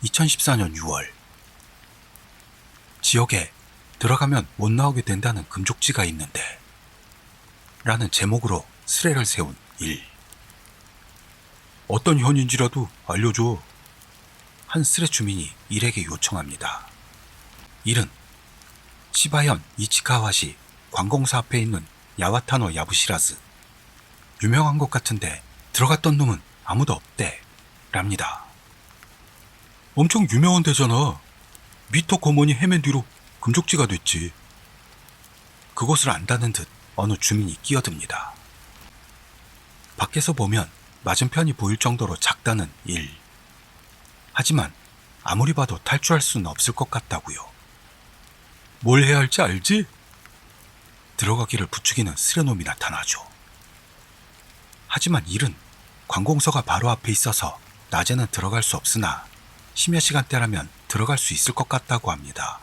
2014년 6월 지역에 들어가면 못 나오게 된다는 금족지가 있는데 라는 제목으로 스레를 세운 일. 어떤 현인지라도 알려줘. 한 스레 주민이 일에게 요청합니다. 일은 시바현 이치카와시 관공서 앞에 있는 야와타노 야부시라즈. 유명한 것 같은데 들어갔던 놈은 아무도 없대 랍니다. 엄청 유명한 데잖아. 미터 거머니 헤맨 뒤로 금족지가 됐지. 그곳을 안다는 듯 어느 주민이 끼어듭니다. 밖에서 보면 맞은편이 보일 정도로 작다는 일. 하지만 아무리 봐도 탈출할 수는 없을 것 같다고요. 뭘 해야 할지 알지? 들어가기를 부추기는 스레놈이 나타나죠. 하지만 일은 관공서가 바로 앞에 있어서 낮에는 들어갈 수 없으나 심야 시간대라면 들어갈 수 있을 것 같다고 합니다.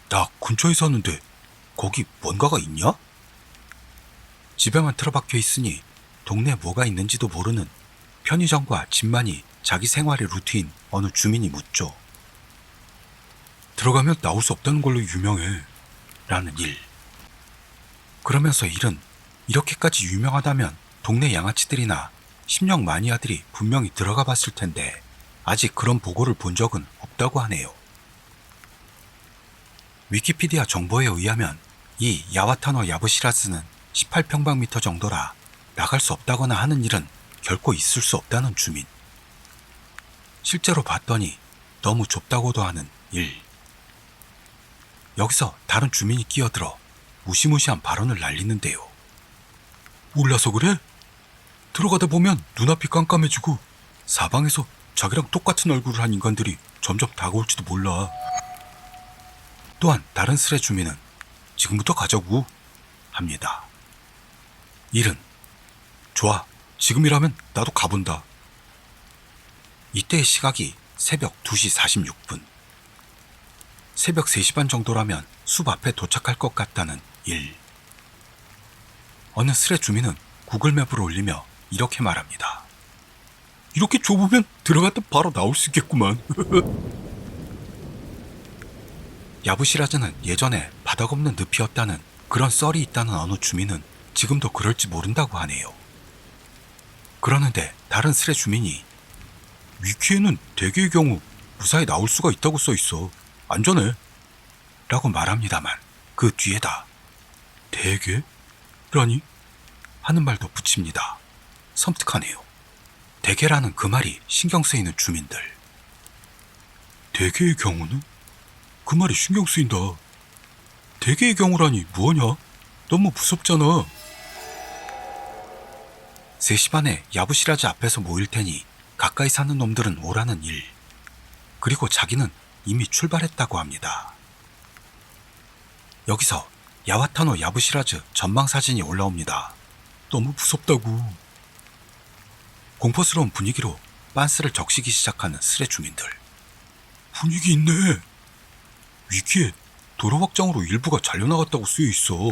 나 근처에 사는데 거기 뭔가가 있냐? 집에만 틀어박혀 있으니 동네에 뭐가 있는지도 모르는 편의점과 집만이 자기 생활의 루틴 어느 주민이 묻죠. 들어가면 나올 수 없다는 걸로 유명해 라는 일. 그러면서 일은 이렇게까지 유명하다면 동네 양아치들이나 심령 마니아들이 분명히 들어가 봤을 텐데 아직 그런 보고를 본 적은 없다고 하네요. 위키피디아 정보에 의하면 이 야와타노 야부시라즈는 18평방미터 정도라 나갈 수 없다거나 하는 일은 결코 있을 수 없다는 주민. 실제로 봤더니 너무 좁다고도 하는 일. 여기서 다른 주민이 끼어들어 무시무시한 발언을 날리는데요. 몰라서 그래? 들어가다 보면 눈앞이 깜깜해지고 사방에서 자기랑 똑같은 얼굴을 한 인간들이 점점 다가올지도 몰라. 또한 다른 스레 주민은 지금부터 가자고 합니다. 일은 좋아, 지금이라면 나도 가본다. 이때의 시각이 새벽 2시 46분. 새벽 3시 반 정도라면 숲 앞에 도착할 것 같다는 일. 어느 스레 주민은 구글맵을 올리며 이렇게 말합니다. 이렇게 좁으면 들어갔다 바로 나올 수 있겠구만. 야부시라즈는 예전에 바닥 없는 늪이었다는 그런 썰이 있다는 어느 주민은 지금도 그럴지 모른다고 하네요. 그러는데 다른 스레 주민이 위키에는 대개의 경우 무사히 나올 수가 있다고 써있어. 안전해 라고 말합니다만 그 뒤에다 대개? 라니? 하는 말도 붙입니다. 섬뜩하네요. 대개라는 그 말이 신경 쓰이는 주민들. 대개의 경우는? 그 말이 신경 쓰인다. 대개의 경우라니 뭐냐? 너무 무섭잖아. 3시 반에 야부시라즈 앞에서 모일 테니 가까이 사는 놈들은 오라는 일. 그리고 자기는 이미 출발했다고 합니다. 여기서 야와타노 야부시라즈 전망 사진이 올라옵니다. 너무 무섭다고. 공포스러운 분위기로 빤스를 적시기 시작하는 스레 주민들. 분위기 있네. 위키에 도로 확장으로 일부가 잘려나갔다고 쓰여있어.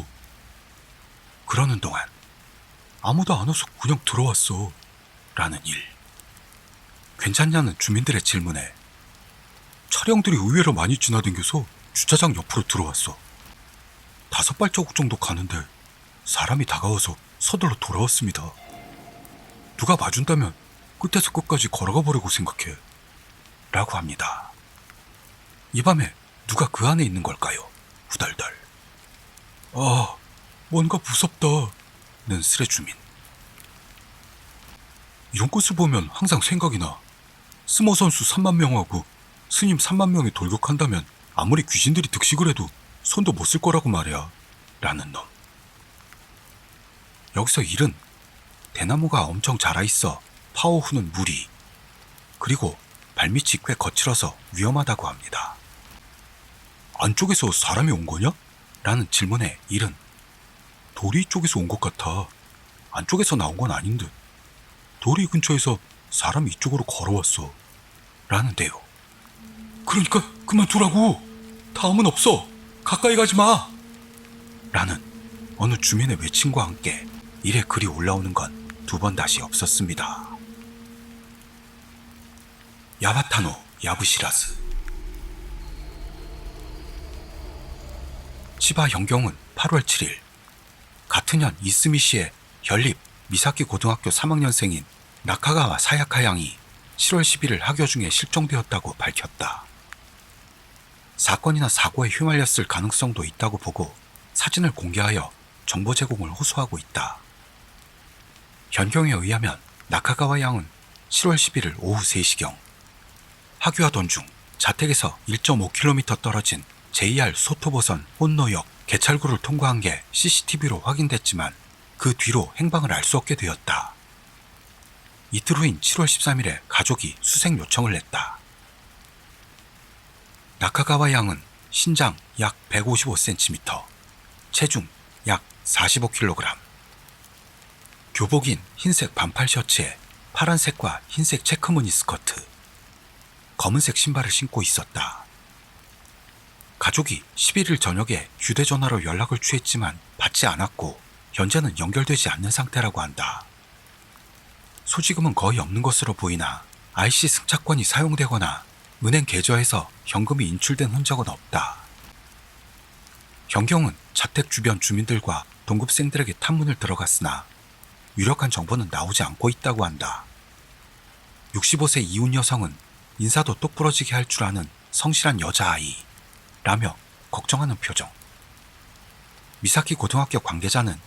그러는 동안 아무도 안 와서 그냥 들어왔어 라는 일. 괜찮냐는 주민들의 질문에 차량들이 의외로 많이 지나다녀서 주차장 옆으로 들어왔어. 5발자국 정도 가는데 사람이 다가와서 서둘러 돌아왔습니다. 누가 봐준다면 끝에서 끝까지 걸어가 보려고 생각해 라고 합니다. 이 밤에 누가 그 안에 있는 걸까요? 후덜덜. 아, 뭔가 무섭다 는 스레 주민. 이런 것을 보면 항상 생각이 나. 스모 선수 3만 명하고 스님 3만 명이 돌격한다면 아무리 귀신들이 득식을 해도 손도 못 쓸 거라고 말이야 라는 놈. 여기서 일은 대나무가 엄청 자라있어 파워 후는 무리, 그리고 발밑이 꽤 거칠어서 위험하다고 합니다. 안쪽에서 사람이 온 거냐? 라는 질문에 일은 도리 쪽에서 온 것 같아. 안쪽에서 나온 건 아닌 듯. 도리 근처에서 사람이 이쪽으로 걸어왔어 라는데요. 그러니까 그만두라고. 다음은 없어. 가까이 가지 마 라는 어느 주민의 외침과 함께 일에 글이 올라오는 건 2번 다시 없었습니다. 야와타노 야부시라즈. 치바 현경은 8월 7일 같은 년 이스미시의 현립 미사키 고등학교 3학년생인 나카가와 사야카 양이 7월 11일 학교 중에 실종되었다고 밝혔다. 사건이나 사고에 휘말렸을 가능성도 있다고 보고 사진을 공개하여 정보 제공을 호소하고 있다. 현경에 의하면 나카가와 양은 7월 11일 오후 3시경 학교하던 중 자택에서 1.5km 떨어진 JR 소토보선 혼노역 개찰구를 통과한 게 CCTV로 확인됐지만 그 뒤로 행방을 알 수 없게 되었다. 이틀 후인 7월 13일에 가족이 수색 요청을 했다. 나카가와 양은 신장 약 155cm, 체중 약 45kg, 교복인 흰색 반팔 셔츠에 파란색과 흰색 체크무늬 스커트, 검은색 신발을 신고 있었다. 가족이 11일 저녁에 휴대전화로 연락을 취했지만 받지 않았고 현재는 연결되지 않는 상태라고 한다. 소지금은 거의 없는 것으로 보이나 IC 승차권이 사용되거나 은행 계좌에서 현금이 인출된 흔적은 없다. 현경은 자택 주변 주민들과 동급생들에게 탐문을 들어갔으나 유력한 정보는 나오지 않고 있다고 한다. 65세 이웃 여성은 인사도 똑부러지게 할 줄 아는 성실한 여자아이 라며 걱정하는 표정. 미사키 고등학교 관계자는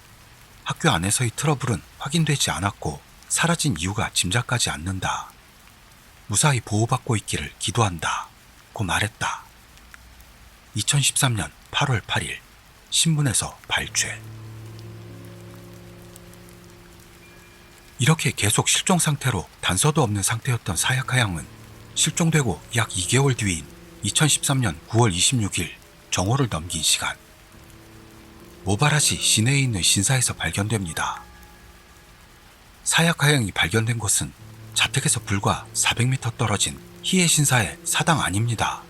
학교 안에서의 트러블은 확인되지 않았고 사라진 이유가 짐작가지 않는다. 무사히 보호받고 있기를 기도한다 고 말했다. 2013년 8월 8일 신문에서 발췌. 이렇게 계속 실종 상태로 단서도 없는 상태였던 사야카 양은 실종되고 약 2개월 뒤인 2013년 9월 26일 정오를 넘긴 시간 모바라시 시내에 있는 신사에서 발견됩니다. 사야카 양이 발견된 곳은 자택에서 불과 400m 떨어진 히에 신사의 사당 아닙니다.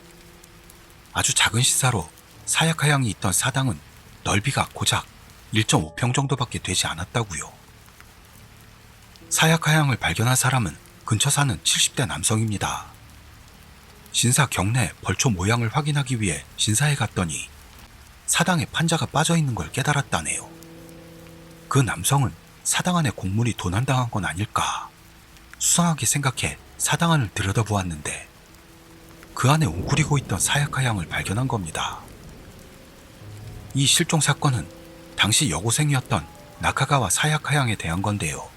아주 작은 신사로 사야카 양이 있던 사당은 넓이가 고작 1.5평 정도밖에 되지 않았다고요. 사야카 양을 발견한 사람은 근처 사는 70대 남성입니다. 신사 경내 벌초 모양을 확인하기 위해 신사에 갔더니 사당에 판자가 빠져있는 걸 깨달았다네요. 그 남성은 사당 안에 곡물이 도난당한 건 아닐까 수상하게 생각해 사당 안을 들여다보았는데 그 안에 웅크리고 있던 사야카 양을 발견한 겁니다. 이 실종 사건은 당시 여고생이었던 나카가와 사야카 양에 대한 건데요.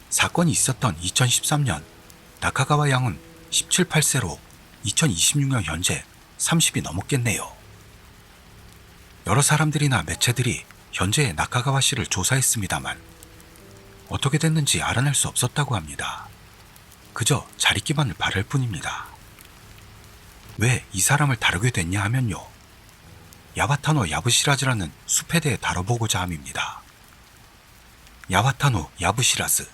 사건이 있었던 2013년 나카가와 양은 17, 8세로 2026년 현재 30이 넘었겠네요. 여러 사람들이나 매체들이 현재의 나카가와 씨를 조사했습니다만 어떻게 됐는지 알아낼 수 없었다고 합니다. 그저 잘 있기만을 바랄 뿐입니다. 왜 이 사람을 다루게 됐냐 하면요. 야와타노 야부시라즈라는 숲에 대해 다뤄보고자 함입니다. 야와타노 야부시라즈.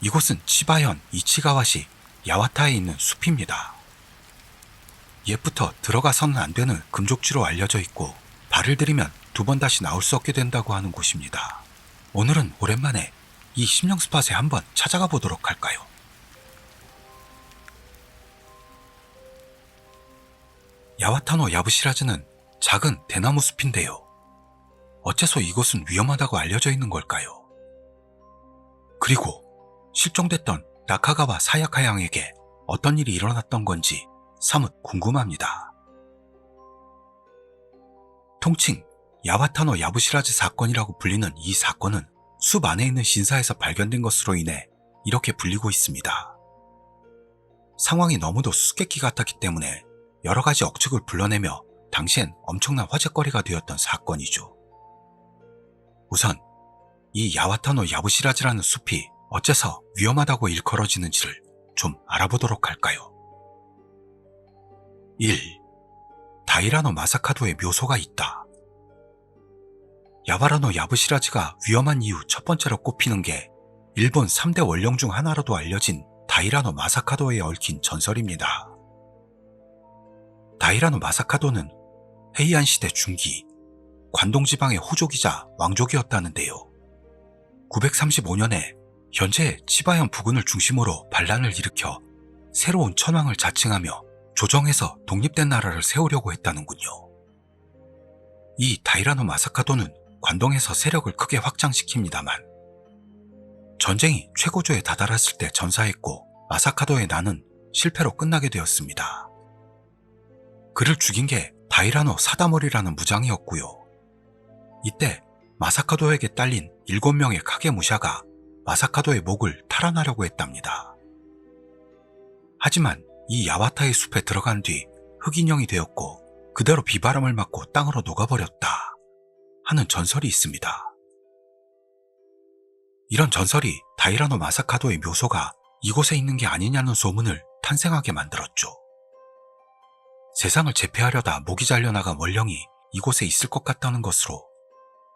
이곳은 치바현 이치가와시 야와타에 있는 숲입니다. 옛부터 들어가서는 안 되는 금족지로 알려져 있고 발을 들이면 2번 다시 나올 수 없게 된다고 하는 곳입니다. 오늘은 오랜만에 이 심령 스팟에 한번 찾아가 보도록 할까요? 야와타노 야부시라즈는 작은 대나무 숲인데요. 어째서 이곳은 위험하다고 알려져 있는 걸까요? 그리고 실종됐던 나카가와 사야카 양에게 어떤 일이 일어났던 건지 사뭇 궁금합니다. 통칭 야와타노 야부시라즈 사건이라고 불리는 이 사건은 숲 안에 있는 신사에서 발견된 것으로 인해 이렇게 불리고 있습니다. 상황이 너무도 수수께끼 같았기 때문에 여러 가지 억측을 불러내며 당시엔 엄청난 화제거리가 되었던 사건이죠. 우선 이 야와타노 야부시라즈라는 숲이 어째서 위험하다고 일컬어지는지를 좀 알아보도록 할까요? 1. 다이라노 마사카도의 묘소가 있다. 야바라노 야부시라즈가 위험한 이유 첫 번째로 꼽히는 게 일본 3대 원령 중 하나로도 알려진 다이라노 마사카도에 얽힌 전설입니다. 다이라노 마사카도는 헤이안 시대 중기 관동 지방의 호족이자 왕족이었다는데요. 935년에 현재 치바현 부근을 중심으로 반란을 일으켜 새로운 천황을 자칭하며 조정해서 독립된 나라를 세우려고 했다는군요. 이 다이라노 마사카도는 관동에서 세력을 크게 확장시킵니다만 전쟁이 최고조에 다다랐을 때 전사했고 마사카도의 난은 실패로 끝나게 되었습니다. 그를 죽인 게 다이라노 사다모리라는 무장이었고요. 이때 마사카도에게 딸린 7명의 카게무샤가 마사카도의 목을 탈환하려고 했답니다. 하지만 이 야와타의 숲에 들어간 뒤 흑인형이 되었고 그대로 비바람을 맞고 땅으로 녹아버렸다 하는 전설이 있습니다. 이런 전설이 다이라노 마사카도의 묘소가 이곳에 있는 게 아니냐는 소문을 탄생하게 만들었죠. 세상을 제패하려다 목이 잘려나간 원령이 이곳에 있을 것 같다는 것으로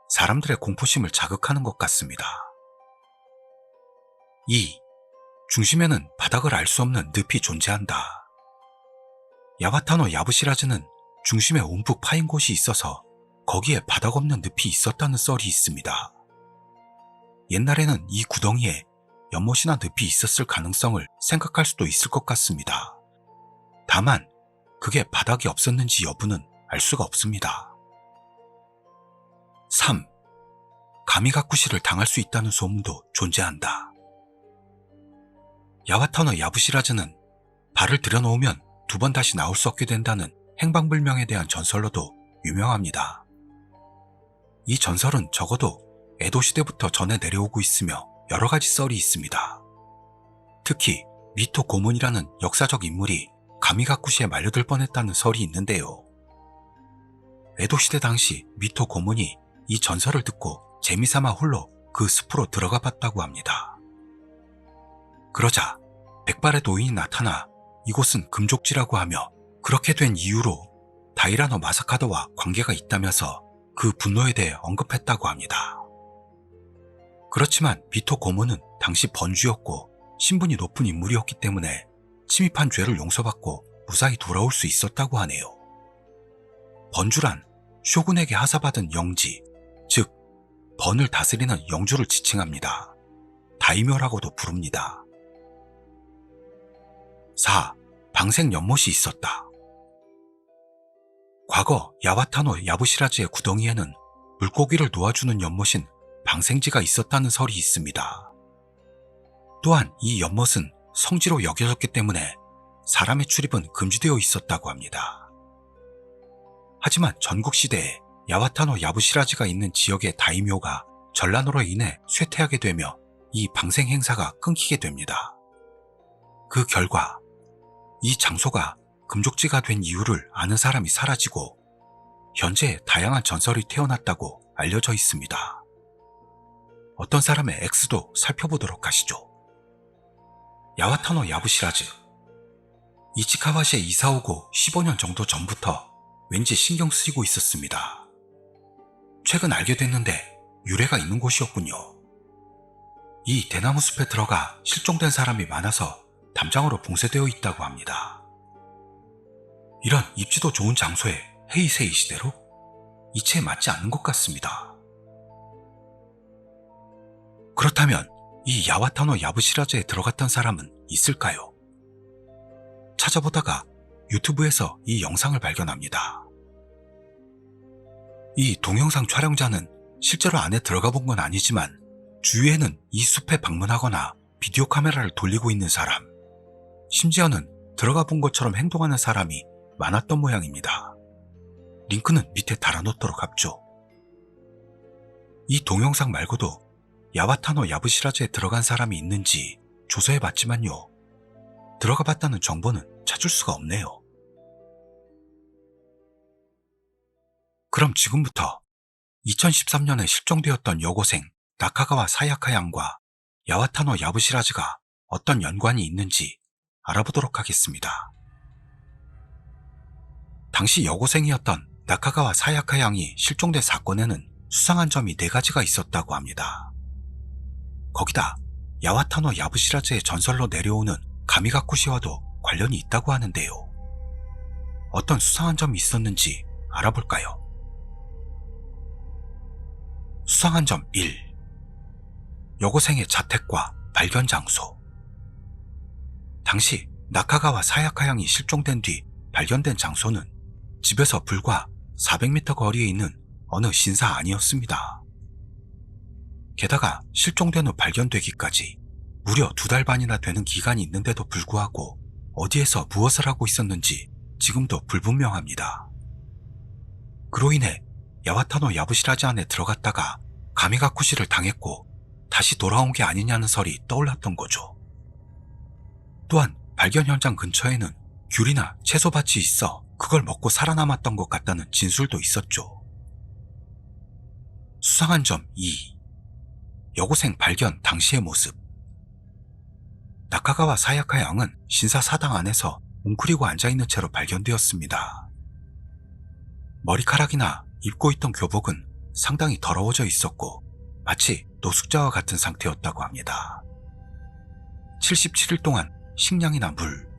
사람들의 공포심을 자극하는 것 같습니다. 2. 중심에는 바닥을 알 수 없는 늪이 존재한다. 야와타노 야부시라즈는 중심에 움푹 파인 곳이 있어서 거기에 바닥 없는 늪이 있었다는 썰이 있습니다. 옛날에는 이 구덩이에 연못이나 늪이 있었을 가능성을 생각할 수도 있을 것 같습니다. 다만 그게 바닥이 없었는지 여부는 알 수가 없습니다. 3. 가미가쿠시를 당할 수 있다는 소문도 존재한다. 야와타노 야부시라즈는 발을 들여놓으면 2번 다시 나올 수 없게 된다는 행방불명에 대한 전설로도 유명합니다. 이 전설은 적어도 에도 시대부터 전해 내려오고 있으며 여러 가지 썰이 있습니다. 특히 미토 고문이라는 역사적 인물이 가미가쿠시에 말려들 뻔했다는 설이 있는데요. 에도 시대 당시 미토 고문이 이 전설을 듣고 재미삼아 홀로 그 숲으로 들어가 봤다고 합니다. 그러자 백발의 도인이 나타나 이곳은 금족지라고 하며 그렇게 된 이유로 다이라노 마사카도와 관계가 있다면서 그 분노에 대해 언급했다고 합니다. 그렇지만 미토 고문은 당시 번주였고 신분이 높은 인물이었기 때문에 침입한 죄를 용서받고 무사히 돌아올 수 있었다고 하네요. 번주란 쇼군에게 하사받은 영지, 즉 번을 다스리는 영주를 지칭합니다. 다이묘라고도 부릅니다. 4. 방생 연못이 있었다. 과거 야와타노 야부시라즈의 구덩이에는 물고기를 놓아주는 연못인 방생지가 있었다는 설이 있습니다. 또한 이 연못은 성지로 여겨졌기 때문에 사람의 출입은 금지되어 있었다고 합니다. 하지만 전국시대에 야와타노 야부시라즈가 있는 지역의 다이묘가 전란으로 인해 쇠퇴하게 되며 이 방생 행사가 끊기게 됩니다. 그 결과 이 장소가 금족지가 된 이유를 아는 사람이 사라지고 현재 다양한 전설이 태어났다고 알려져 있습니다. 어떤 사람의 X도 살펴보도록 하시죠. 야와타노 야부시라즈. 이치카와시에 이사오고 15년 정도 전부터 왠지 신경 쓰이고 있었습니다. 최근 알게 됐는데 유래가 있는 곳이었군요. 이 대나무 숲에 들어가 실종된 사람이 많아서 담장으로 봉쇄되어 있다고 합니다. 이런 입지도 좋은 장소에 헤이세이 시대로? 이치에 맞지 않는 것 같습니다. 그렇다면 이 야와타노 야부시라즈에 들어갔던 사람은 있을까요? 찾아보다가 유튜브에서 이 영상을 발견합니다. 이 동영상 촬영자는 실제로 안에 들어가 본 건 아니지만 주위에는 이 숲에 방문하거나 비디오 카메라를 돌리고 있는 사람, 심지어는 들어가 본 것처럼 행동하는 사람이 많았던 모양입니다. 링크는 밑에 달아놓도록 합죠. 이 동영상 말고도 야와타노 야부시라즈에 들어간 사람이 있는지 조사해봤지만요. 들어가 봤다는 정보는 찾을 수가 없네요. 그럼 지금부터 2013년에 실종되었던 여고생 나카가와 사야카 양과 야와타노 야부시라즈가 어떤 연관이 있는지 알아보도록 하겠습니다. 당시 여고생이었던 나카가와 사야카 양이 실종된 사건에는 수상한 점이 4가지가 있었다고 합니다. 거기다 야와타노 야부시라즈의 전설로 내려오는 가미가쿠시와도 관련이 있다고 하는데요. 어떤 수상한 점이 있었는지 알아볼까요? 수상한 점 1. 여고생의 자택과 발견 장소. 당시 나카가와 사야카 양이 실종된 뒤 발견된 장소는 집에서 불과 400m 거리에 있는 어느 신사 아니었습니다. 게다가 실종된 후 발견되기까지 무려 2달 반이나 되는 기간이 있는데도 불구하고 어디에서 무엇을 하고 있었는지 지금도 불분명합니다. 그로 인해 야와타노 야부시라지 안에 들어갔다가 가미가쿠시를 당했고 다시 돌아온 게 아니냐는 설이 떠올랐던 거죠. 또한 발견 현장 근처에는 귤이나 채소밭이 있어 그걸 먹고 살아남았던 것 같다는 진술도 있었죠. 수상한 점 2. 여고생 발견 당시의 모습. 나카가와 사야카 양은 신사 사당 안에서 웅크리고 앉아있는 채로 발견되었습니다. 머리카락이나 입고 있던 교복은 상당히 더러워져 있었고 마치 노숙자와 같은 상태였다고 합니다. 77일 동안 식량이나 물,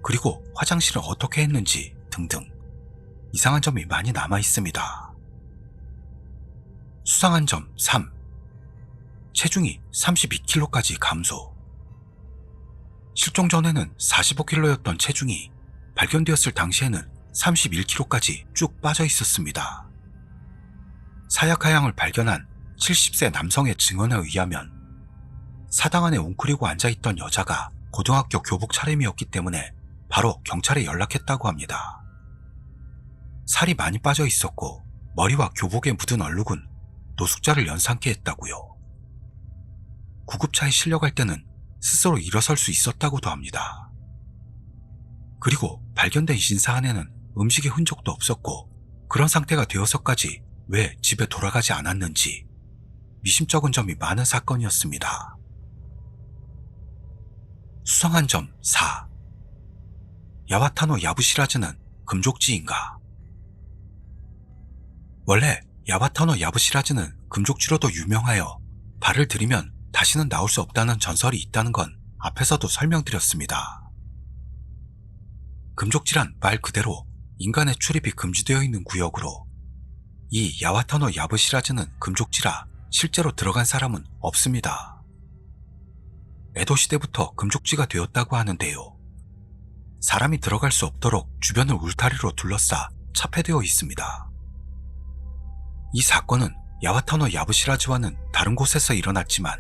그리고 화장실을 어떻게 했는지 등등 이상한 점이 많이 남아 있습니다. 수상한 점 3. 체중이 32kg까지 감소. 실종 전에는 45kg였던 체중이 발견되었을 당시에는 31kg까지 쭉 빠져 있었습니다. 사야카 양을 발견한 70세 남성의 증언에 의하면 사당 안에 웅크리고 앉아있던 여자가 고등학교 교복 차림이었기 때문에 바로 경찰에 연락했다고 합니다. 살이 많이 빠져 있었고 머리와 교복에 묻은 얼룩은 노숙자를 연상케 했다고요. 구급차에 실려갈 때는 스스로 일어설 수 있었다고도 합니다. 그리고 발견된 신사 안에는 음식의 흔적도 없었고 그런 상태가 되어서까지 왜 집에 돌아가지 않았는지 미심쩍은 점이 많은 사건이었습니다. 수상한 점 4. 야와타노 야부시라즈는 금족지인가? 원래 야와타노 야부시라즈는 금족지로도 유명하여 발을 들이면 다시는 나올 수 없다는 전설이 있다는 건 앞에서도 설명드렸습니다. 금족지란 말 그대로 인간의 출입이 금지되어 있는 구역으로 이 야와타노 야부시라즈는 금족지라 실제로 들어간 사람은 없습니다. 에도 시대부터 금족지가 되었다고 하는데요. 사람이 들어갈 수 없도록 주변을 울타리로 둘러싸 차폐되어 있습니다. 이 사건은 야와타노 야부시라즈와는 다른 곳에서 일어났지만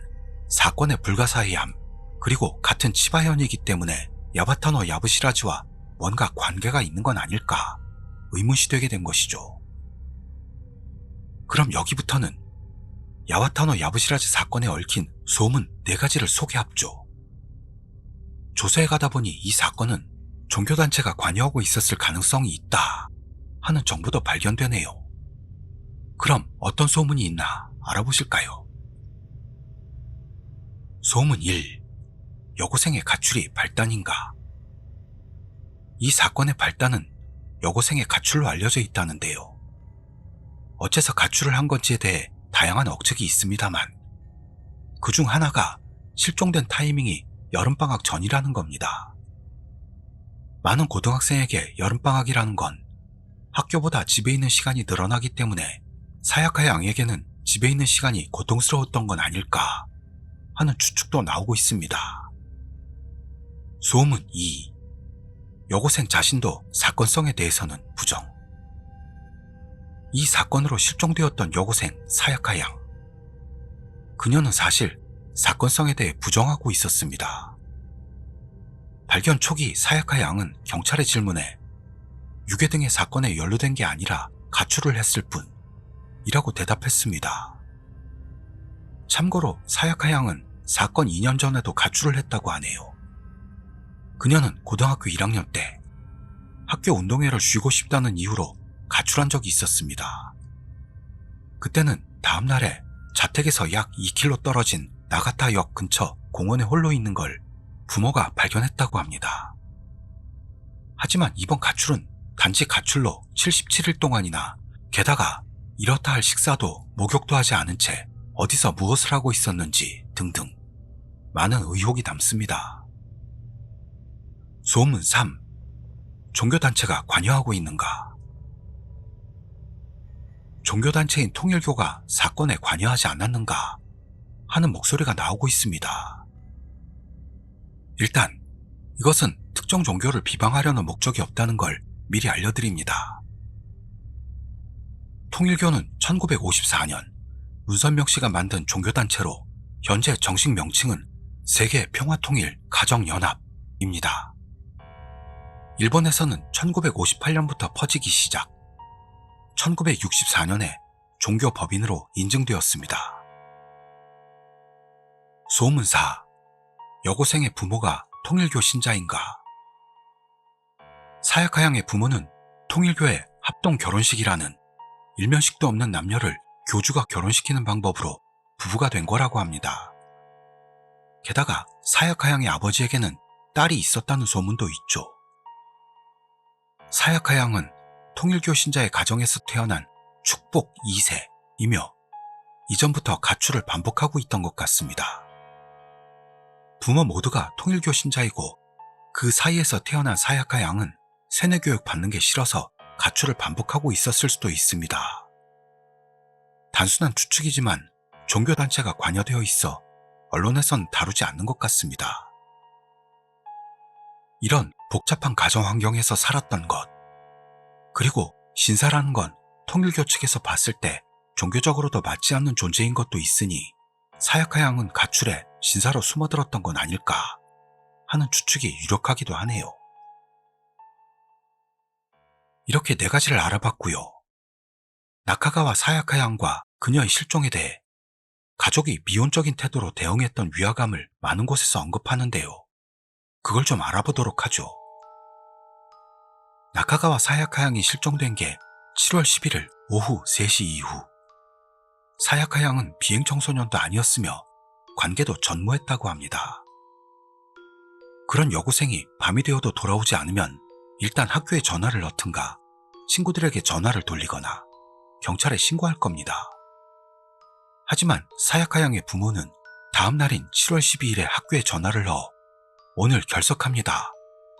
사건의 불가사의함 그리고 같은 치바현이기 때문에 야와타노 야부시라즈와 뭔가 관계가 있는 건 아닐까 의문시되게 된 것이죠. 그럼 여기부터는 야와타노 야부시라즈 사건에 얽힌 소문 4가지를 소개합죠. 조사해 가다 보니 이 사건은 종교단체가 관여하고 있었을 가능성이 있다 하는 정보도 발견되네요. 그럼 어떤 소문이 있나 알아보실까요? 소문 1. 여고생의 가출이 발단인가? 이 사건의 발단은 여고생의 가출로 알려져 있다는데요. 어째서 가출을 한 건지에 대해 다양한 억측이 있습니다만 그중 하나가 실종된 타이밍이 여름방학 전이라는 겁니다. 많은 고등학생에게 여름방학이라는 건 학교보다 집에 있는 시간이 늘어나기 때문에 사야카 양에게는 집에 있는 시간이 고통스러웠던 건 아닐까 하는 추측도 나오고 있습니다. 소문 2. 여고생 자신도 사건성에 대해서는 부정. 이 사건으로 실종되었던 여고생 사야카 양. 그녀는 사실 사건성에 대해 부정하고 있었습니다. 발견 초기 사야카 양은 경찰의 질문에 유괴 등의 사건에 연루된 게 아니라 가출을 했을 뿐이라고 대답했습니다. 참고로 사야카 양은 사건 2년 전에도 가출을 했다고 하네요. 그녀는 고등학교 1학년 때 학교 운동회를 쉬고 싶다는 이유로 가출한 적이 있었습니다. 그때는 다음날에 자택에서 약 2km 떨어진 나가타역 근처 공원에 홀로 있는 걸 부모가 발견했다고 합니다. 하지만 이번 가출은 단지 가출로 77일 동안이나 게다가 이렇다 할 식사도 목욕도 하지 않은 채 어디서 무엇을 하고 있었는지 등등 많은 의혹이 남습니다. 소문 3. 종교단체가 관여하고 있는가? 종교단체인 통일교가 사건에 관여하지 않았는가 하는 목소리가 나오고 있습니다. 일단 이것은 특정 종교를 비방하려는 목적이 없다는 걸 미리 알려드립니다. 통일교는 1954년 문선명 씨가 만든 종교단체로 현재 정식 명칭은 세계평화통일가정연합입니다. 일본에서는 1958년부터 퍼지기 시작, 1964년에 종교법인으로 인증되었습니다. 소문사, 여고생의 부모가 통일교 신자인가? 사야카 양의 부모는 통일교의 합동 결혼식이라는 일면식도 없는 남녀를 교주가 결혼시키는 방법으로 부부가 된 거라고 합니다. 게다가 사야카 양의 아버지에게는 딸이 있었다는 소문도 있죠. 사야카 양은 통일교 신자의 가정에서 태어난 축복 2세이며 이전부터 가출을 반복하고 있던 것 같습니다. 부모 모두가 통일교 신자이고 그 사이에서 태어난 사야카 양은 세뇌교육 받는 게 싫어서 가출을 반복하고 있었을 수도 있습니다. 단순한 추측이지만 종교단체가 관여되어 있어 언론에선 다루지 않는 것 같습니다. 이런 복잡한 가정 환경에서 살았던 것, 그리고 신사라는 건 통일교 측에서 봤을 때 종교적으로도 맞지 않는 존재인 것도 있으니 사야카 양은 가출해 신사로 숨어들었던 건 아닐까 하는 추측이 유력하기도 하네요. 이렇게 4가지를 알아봤고요. 나카가와 사야카 양과 그녀의 실종에 대해 가족이 미온적인 태도로 대응했던 위화감을 많은 곳에서 언급하는데요. 그걸 좀 알아보도록 하죠. 나카가와 사야카 양이 실종된 게 7월 11일 오후 3시 이후. 사야카 양은 비행 청소년도 아니었으며 관계도 전무했다고 합니다. 그런 여고생이 밤이 되어도 돌아오지 않으면 일단 학교에 전화를 넣든가 친구들에게 전화를 돌리거나 경찰에 신고할 겁니다. 하지만 사야카 양의 부모는 다음 날인 7월 12일에 학교에 전화를 넣어 오늘 결석합니다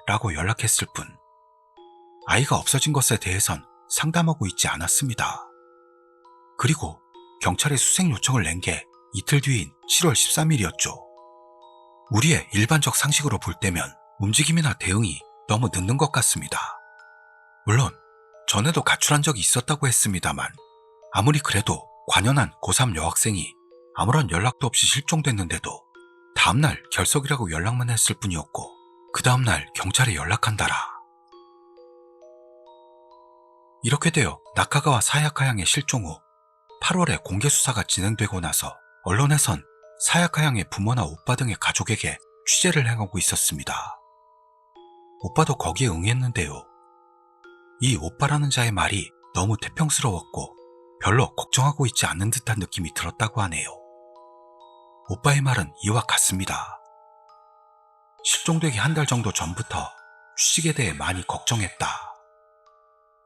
라고 연락했을 뿐 아이가 없어진 것에 대해선 상담하고 있지 않았습니다. 그리고 경찰에 수색 요청을 낸 게 이틀 뒤인 7월 13일이었죠. 우리의 일반적 상식으로 볼 때면 움직임이나 대응이 너무 늦는 것 같습니다. 물론 전에도 가출한 적이 있었다고 했습니다만 아무리 그래도 관연한 고3 여학생이 아무런 연락도 없이 실종됐는데도 다음날 결석이라고 연락만 했을 뿐이었고 그 다음날 경찰에 연락한다라. 이렇게 되어 나카가와 사야카 양의 실종 후 8월에 공개 수사가 진행되고 나서 언론에선 사야카 양의 부모나 오빠 등의 가족에게 취재를 행하고 있었습니다. 오빠도 거기에 응했는데요. 이 오빠라는 자의 말이 너무 태평스러웠고 별로 걱정하고 있지 않는 듯한 느낌이 들었다고 하네요. 오빠의 말은 이와 같습니다. 실종되기 한 달 정도 전부터 취직에 대해 많이 걱정했다.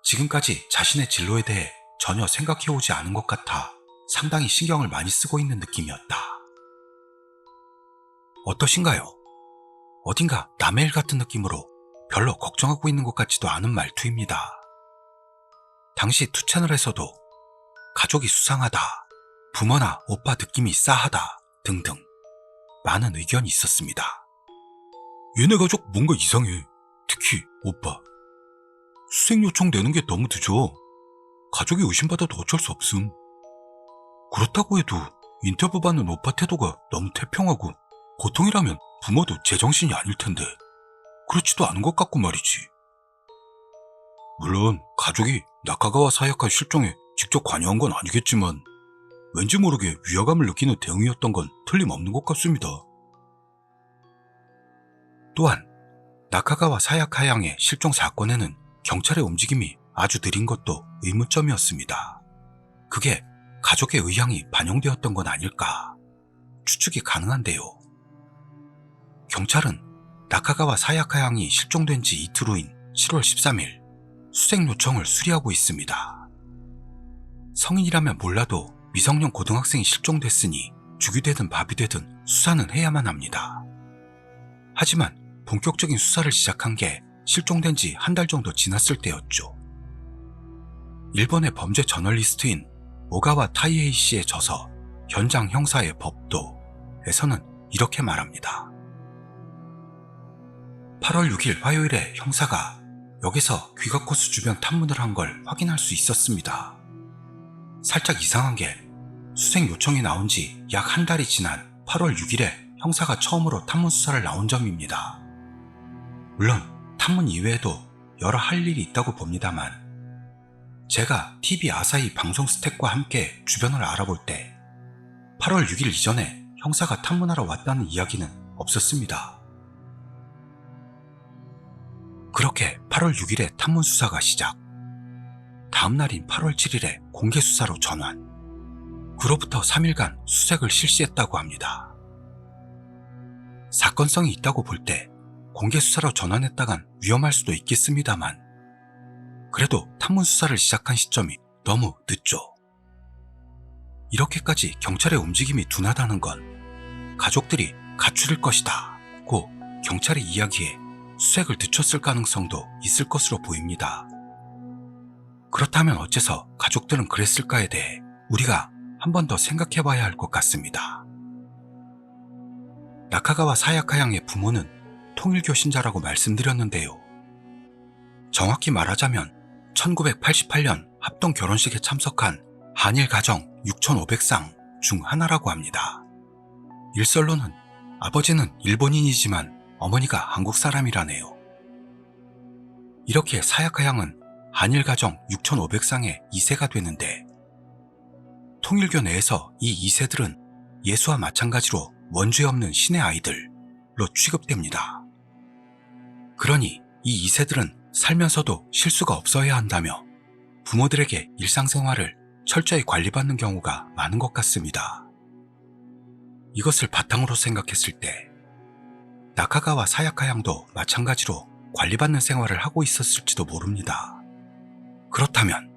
지금까지 자신의 진로에 대해 전혀 생각해오지 않은 것 같아 상당히 신경을 많이 쓰고 있는 느낌이었다. 어떠신가요? 어딘가 남의 일 같은 느낌으로 별로 걱정하고 있는 것 같지도 않은 말투입니다. 당시 투채널에서도 가족이 수상하다, 부모나 오빠 느낌이 싸하다 등등 많은 의견이 있었습니다. 얘네 가족 뭔가 이상해. 특히 오빠. 수색 요청 내는 게 너무 늦어. 가족이 의심받아도 어쩔 수 없음. 그렇다고 해도 인터뷰 받는 오빠 태도가 너무 태평하고 보통이라면 부모도 제정신이 아닐 텐데 그렇지도 않은 것 같고 말이지. 물론 가족이 나카가와 사야카 실종에 직접 관여한 건 아니겠지만 왠지 모르게 위화감을 느끼는 대응이었던 건 틀림없는 것 같습니다. 또한 나카가와 사야카 양의 실종 사건에는 경찰의 움직임이 아주 느린 것도 의문점이었습니다. 그게 가족의 의향이 반영되었던 건 아닐까 추측이 가능한데요. 경찰은 나카가와 사야카 양이 실종된 지 이틀 후인 7월 13일 수색 요청을 수리하고 있습니다. 성인이라면 몰라도 미성년 고등학생이 실종됐으니 죽이 되든 밥이 되든 수사는 해야만 합니다. 하지만 본격적인 수사를 시작한 게 실종된 지 한 달 정도 지났을 때였죠. 일본의 범죄 저널리스트인 오가와 타이에이 씨의 저서 현장 형사의 법도에서는 이렇게 말합니다. 8월 6일 화요일에 형사가 여기서 귀가코스 주변 탐문을 한 걸 확인할 수 있었습니다. 살짝 이상한 게 수색 요청이 나온 지 약 한 달이 지난 8월 6일에 형사가 처음으로 탐문 수사를 나온 점입니다. 물론 탐문 이외에도 여러 할 일이 있다고 봅니다만 제가 TV 아사히 방송 스택과 함께 주변을 알아볼 때 8월 6일 이전에 형사가 탐문하러 왔다는 이야기는 없었습니다. 그렇게 8월 6일에 탐문 수사가 시작. 다음 날인 8월 7일에 공개 수사로 전환. 그로부터 3일간 수색을 실시했다고 합니다. 사건성이 있다고 볼 때 공개 수사로 전환했다간 위험할 수도 있겠습니다만 그래도 탐문 수사를 시작한 시점이 너무 늦죠. 이렇게까지 경찰의 움직임이 둔하다는 건 가족들이 가출일 것이다 고 경찰의 이야기에 수색을 늦췄을 가능성도 있을 것으로 보입니다. 그렇다면 어째서 가족들은 그랬을까에 대해 우리가 한 번 더 생각해봐야 할 것 같습니다. 나카가와 사야카 양의 부모는 통일교 신자라고 말씀드렸는데요. 정확히 말하자면 1988년 합동 결혼식에 참석한 한일 가정 6,500쌍 중 하나라고 합니다. 일설로는 아버지는 일본인이지만 어머니가 한국 사람이라네요. 이렇게 사야카 양은 한일 가정 6,500쌍의 2세가 되는데 통일교 내에서 이 2세들은 예수와 마찬가지로 원죄 없는 신의 아이들로 취급됩니다. 그러니 이 2세들은 살면서도 실수가 없어야 한다며 부모들에게 일상생활을 철저히 관리받는 경우가 많은 것 같습니다. 이것을 바탕으로 생각했을 때 나카가와 사야카 양도 마찬가지로 관리받는 생활을 하고 있었을지도 모릅니다. 그렇다면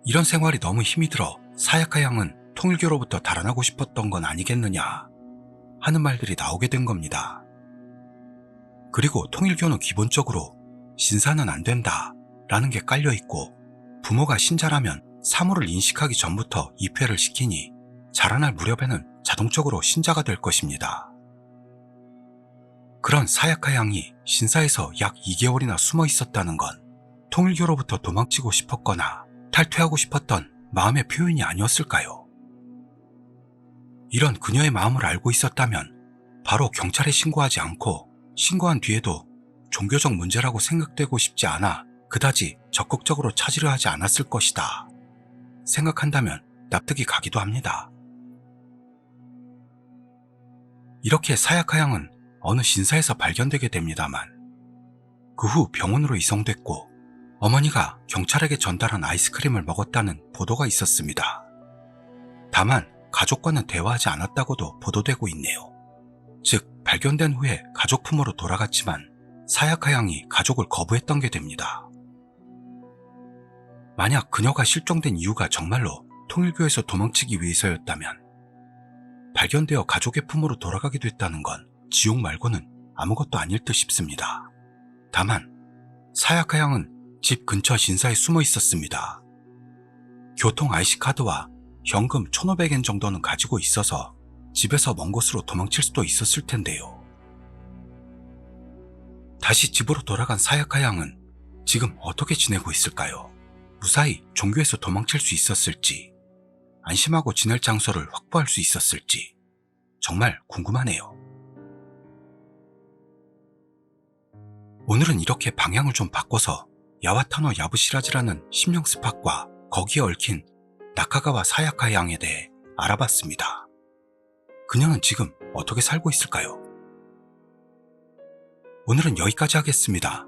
이런 생활이 너무 힘이 들어 사야카 양은 통일교로부터 달아나고 싶었던 건 아니겠느냐 하는 말들이 나오게 된 겁니다. 그리고 통일교는 기본적으로 신사는 안 된다 라는 게 깔려있고 부모가 신자라면 사물을 인식하기 전부터 입회를 시키니 자라날 무렵에는 자동적으로 신자가 될 것입니다. 그런 사야카 양이 신사에서 약 2개월이나 숨어 있었다는 건 통일교로부터 도망치고 싶었거나 탈퇴하고 싶었던 마음의 표현이 아니었을까요? 이런 그녀의 마음을 알고 있었다면 바로 경찰에 신고하지 않고 신고한 뒤에도 종교적 문제라고 생각되고 싶지 않아 그다지 적극적으로 차지를 하지 않았을 것이다 생각한다면 납득이 가기도 합니다. 이렇게 사야카 양은 어느 신사에서 발견되게 됩니다만 그 후 병원으로 이송됐고 어머니가 경찰에게 전달한 아이스크림을 먹었다는 보도가 있었습니다. 다만 가족과는 대화하지 않았다고도 보도되고 있네요. 즉 발견된 후에 가족 품으로 돌아갔지만 사야카 양이 가족을 거부했던 게 됩니다. 만약 그녀가 실종된 이유가 정말로 통일교에서 도망치기 위해서였다면 발견되어 가족의 품으로 돌아가게 됐다는 건 지옥 말고는 아무것도 아닐 듯 싶습니다. 다만 사야카 양은 집 근처 신사에 숨어 있었습니다. 교통 IC카드와 현금 1,500엔 정도는 가지고 있어서 집에서 먼 곳으로 도망칠 수도 있었을 텐데요. 다시 집으로 돌아간 사야카 양은 지금 어떻게 지내고 있을까요? 무사히 종교에서 도망칠 수 있었을지, 안심하고 지낼 장소를 확보할 수 있었을지 정말 궁금하네요. 오늘은 이렇게 방향을 좀 바꿔서 야와타노 야부시라지라는 심령 스팟과 거기에 얽힌 나카가와 사야카 양에 대해 알아봤습니다. 그녀는 지금 어떻게 살고 있을까요? 오늘은 여기까지 하겠습니다.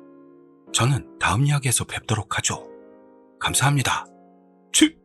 저는 다음 이야기에서 뵙도록 하죠. 감사합니다. 치!